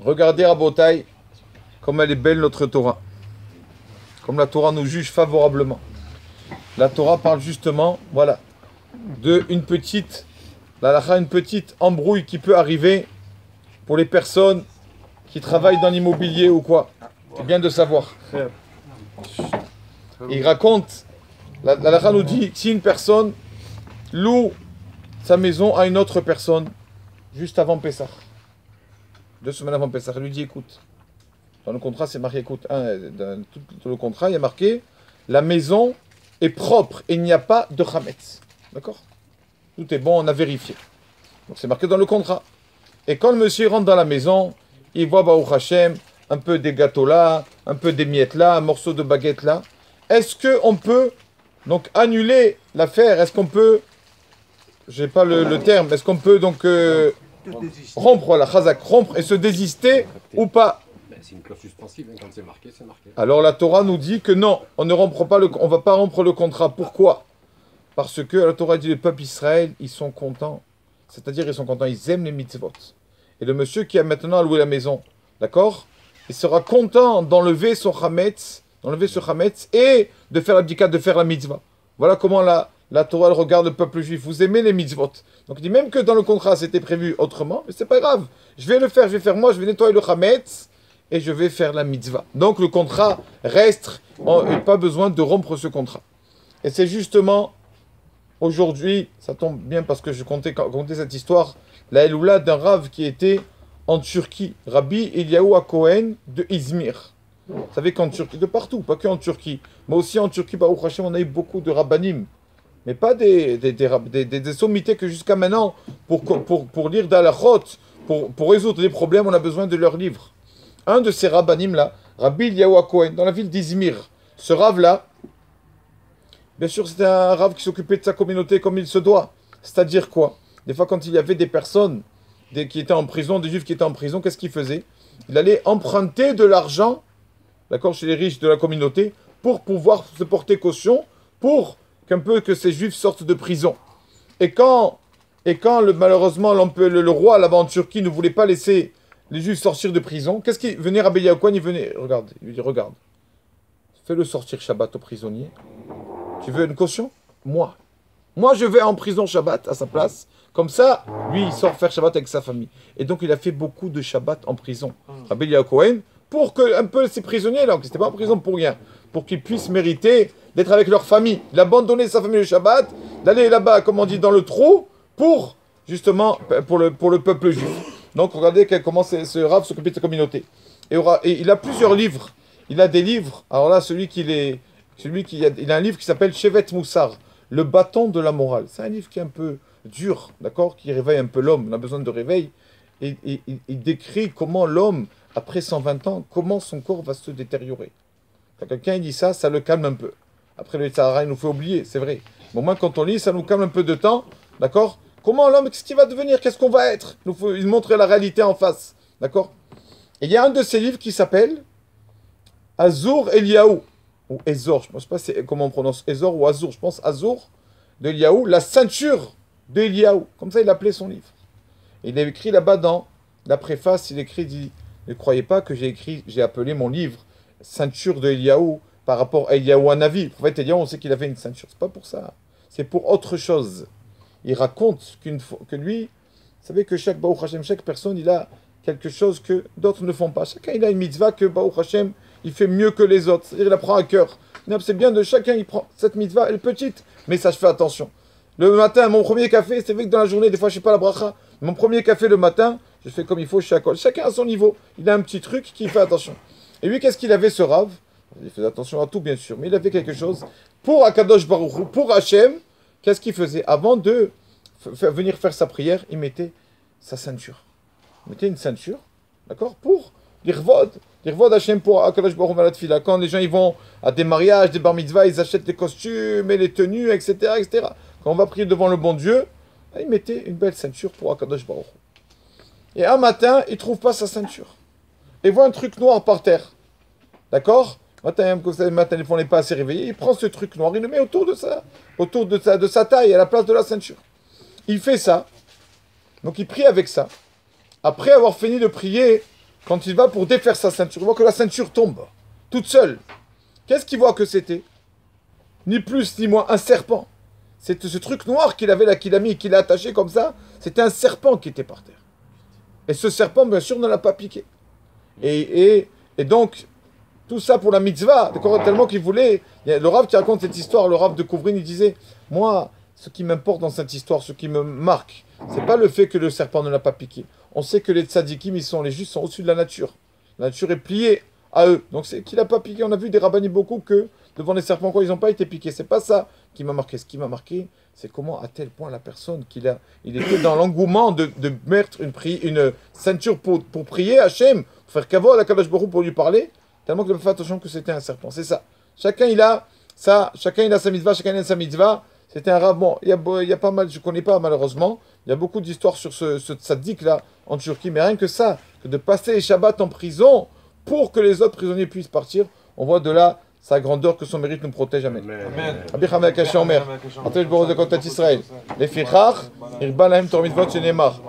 Regardez Rabotai, comme elle est belle notre Torah. Comme la Torah nous juge favorablement. La Torah parle justement, voilà, de une petite embrouille qui peut arriver pour les personnes qui travaillent dans l'immobilier ou quoi. C'est bien de savoir. Il raconte, la halakha nous dit, si une personne loue sa maison à une autre personne juste avant Pessah, 2 semaines avant Pessah, elle lui dit écoute, dans le contrat c'est marqué, écoute, dans tout le contrat il y a marqué la maison est propre et il n'y a pas de chametz. D'accord? Tout est bon, on a vérifié. Donc c'est marqué dans le contrat. Et quand le monsieur rentre dans la maison, il voit Baruch Hashem, un peu des gâteaux là, un peu des miettes là, un morceau de baguette là. Est-ce qu'on peut donc annuler l'affaire? Est-ce qu'on peut, j'ai pas le terme, est-ce qu'on peut donc rompre, voilà, chazak, rompre et se désister ou pas? C'est une clause suspensive, hein, quand c'est marqué, c'est marqué. Alors la Torah nous dit que non, on ne rompra pas on va pas rompre le contrat. Pourquoi? Parce que la Torah dit le peuple Israël, ils sont contents. C'est-à-dire ils sont contents, ils aiment les mitzvot. Et le monsieur qui a maintenant loué la maison, d'accord? Il sera content d'enlever son chametz, et de faire l'abdicat, de faire la mitzvah. Voilà comment la Torah elle regarde le peuple juif. Vous aimez les mitzvot. Donc il dit même que dans le contrat c'était prévu autrement, mais c'est pas grave. Je vais le faire, je vais faire moi, je vais nettoyer le chametz et je vais faire la mitzvah. Donc le contrat reste, on n'a pas besoin de rompre ce contrat. Et c'est justement aujourd'hui, ça tombe bien parce que je comptais cette histoire, la Eloula d'un Rav qui était en Turquie, Rabbi Eliyahu HaKohen de Izmir. Vous savez qu'en Turquie, de partout, pas que en Turquie, mais aussi en Turquie, Baruch Hashem, on a eu beaucoup de rabbanim, mais pas des sommités que jusqu'à maintenant, pour lire d'Alachot, pour résoudre les problèmes, on a besoin de leurs livres. Un de ces rabbanim-là, Rabbi Eliyahu HaKohen, dans la ville d'Izmir, ce Rav-là, bien sûr, c'était un Rav qui s'occupait de sa communauté comme il se doit. C'est-à-dire quoi? Des fois, quand il y avait des personnes qui étaient en prison, des juifs qui étaient en prison, qu'est-ce qu'il faisait? Il allait emprunter de l'argent, d'accord, chez les riches de la communauté, pour pouvoir se porter caution, pour que ces juifs sortent de prison. Et quand malheureusement, le roi là-bas en Turquie ne voulait pas laisser les juifs sortir de prison, qu'est-ce qu'il venait Rabbi Yaakouan, il venait, regarde, il lui dit, regarde, fais-le sortir Shabbat au prisonnier. Tu veux une caution? Moi, je vais en prison Shabbat à sa place. Comme ça, lui, il sort faire Shabbat avec sa famille. Et donc, il a fait beaucoup de Shabbat en prison. Rabbi Yaakouan, pour que un peu ces prisonniers, là, qui n'étaient pas en prison pour rien, pour qu'ils puissent mériter d'être avec leur famille, d'abandonner sa famille le Shabbat, d'aller là-bas, comme on dit, dans le trou, pour, justement, pour le peuple juif. Donc, regardez comment ce Rav s'occupe de sa communauté. Et il a plusieurs livres. Il a des livres. Alors là, il a un livre qui s'appelle Shevet Moussar, le bâton de la morale. C'est un livre qui est un peu dur, d'accord, qui réveille un peu l'homme. On a besoin de réveil. Et il décrit comment l'homme, après 120 ans, comment son corps va se détériorer. Quand quelqu'un dit ça, ça le calme un peu. Après, le Sahara, il nous fait oublier, c'est vrai. Mais au moins, quand on lit, ça nous calme un peu de temps, d'accord? Comment l'homme, qu'est-ce qu'il va devenir? Qu'est-ce qu'on va être? Il montre la réalité en face, d'accord? Et il y a un de ces livres qui s'appelle Azur Eliyahu, ou Ezor, je ne sais pas comment on prononce Ezor ou Azur, je pense Azur de Eliyahu, la ceinture de Eliyahu. Comme ça, il appelait son livre. Et il a écrit là-bas dans la préface, il dit, ne croyez pas que j'ai appelé mon livre ceinture de Eliyahu par rapport à Eliyahu Hanavi. Le prophète Eliyahu, on sait qu'il avait une ceinture. C'est pas pour ça. C'est pour autre chose. Il raconte que lui, vous savez que chaque Baruch Hashem, chaque personne, il a quelque chose que d'autres ne font pas. Chacun, il a une mitzvah que Baruch Hashem, il fait mieux que les autres. C'est-à-dire, il la prend à cœur. C'est bien de chacun, il prend cette mitzvah, elle est petite, mais ça, je fais attention. Le matin, mon premier café, c'est vrai que dans la journée, des fois, je ne sais pas la bracha. Mon premier café le matin, je fais comme il faut, chacun à son niveau. Il a un petit truc qui fait attention. Et lui, qu'est-ce qu'il avait, ce Rav? Il faisait attention à tout, bien sûr, mais il avait quelque chose. Pour Akadosh Baruch Hu, pour Hachem, qu'est-ce qu'il faisait? Avant de venir faire sa prière, il mettait sa ceinture. Il mettait une ceinture, d'accord? Pour l'Irvod Hachem, pour Akadosh Baruch Hu, Malatfila. Quand les gens ils vont à des mariages, des bar mitzvahs, ils achètent les costumes et les tenues, etc., etc. Quand on va prier devant le bon Dieu, il mettait une belle ceinture pour Akadosh Baruch Hu. Et un matin, il ne trouve pas sa ceinture. Il voit un truc noir par terre. D'accord? Matin, comme ça, le matin, on n'est pas assez réveillé. Il prend ce truc noir, il le met autour de sa taille, à la place de la ceinture. Il fait ça. Donc il prie avec ça. Après avoir fini de prier, quand il va pour défaire sa ceinture, il voit que la ceinture tombe, toute seule. Qu'est-ce qu'il voit que c'était? Ni plus ni moins un serpent. C'est ce truc noir qu'il avait là, qu'il a mis, qu'il a attaché comme ça, c'était un serpent qui était par terre. Et ce serpent, bien sûr, ne l'a pas piqué. Et donc, tout ça pour la mitzvah, tellement qu'il voulait. Il y a le Rav qui raconte cette histoire, le Rav de Kouvrin, il disait, moi, ce qui m'importe dans cette histoire, ce qui me marque, c'est pas le fait que le serpent ne l'a pas piqué. On sait que les tzadikim, les justes sont au-dessus de la nature. La nature est pliée à eux. Donc c'est qu'il n'a pas piqué. On a vu des rabbinis beaucoup que devant les serpents, quoi, ils n'ont pas été piqués. C'est pas ça qui m'a marqué. Ce qui m'a marqué, c'est comment à tel point la personne il était dans l'engouement de mettre une ceinture pour prier Hachem, pour faire kavod à Kadosh Baruch Hu pour lui parler, tellement qu'il a fait attention que c'était un serpent. C'est ça. Chacun il a sa mitzvah, chacun il a sa mitzvah. C'était un rabbin. Il y a pas mal, je ne connais pas malheureusement, il y a beaucoup d'histoires sur ce tzaddik là en Turquie, mais rien que ça, que de passer les Shabbats en prison pour que les autres prisonniers puissent partir, on voit de là sa grandeur, que son mérite nous protège. Amen. Rabbi Chaim Akash Omer, Atash Baruch de Kotat Israël, les Fichach, Irba Lahem Torah Mitzvot Shenemar.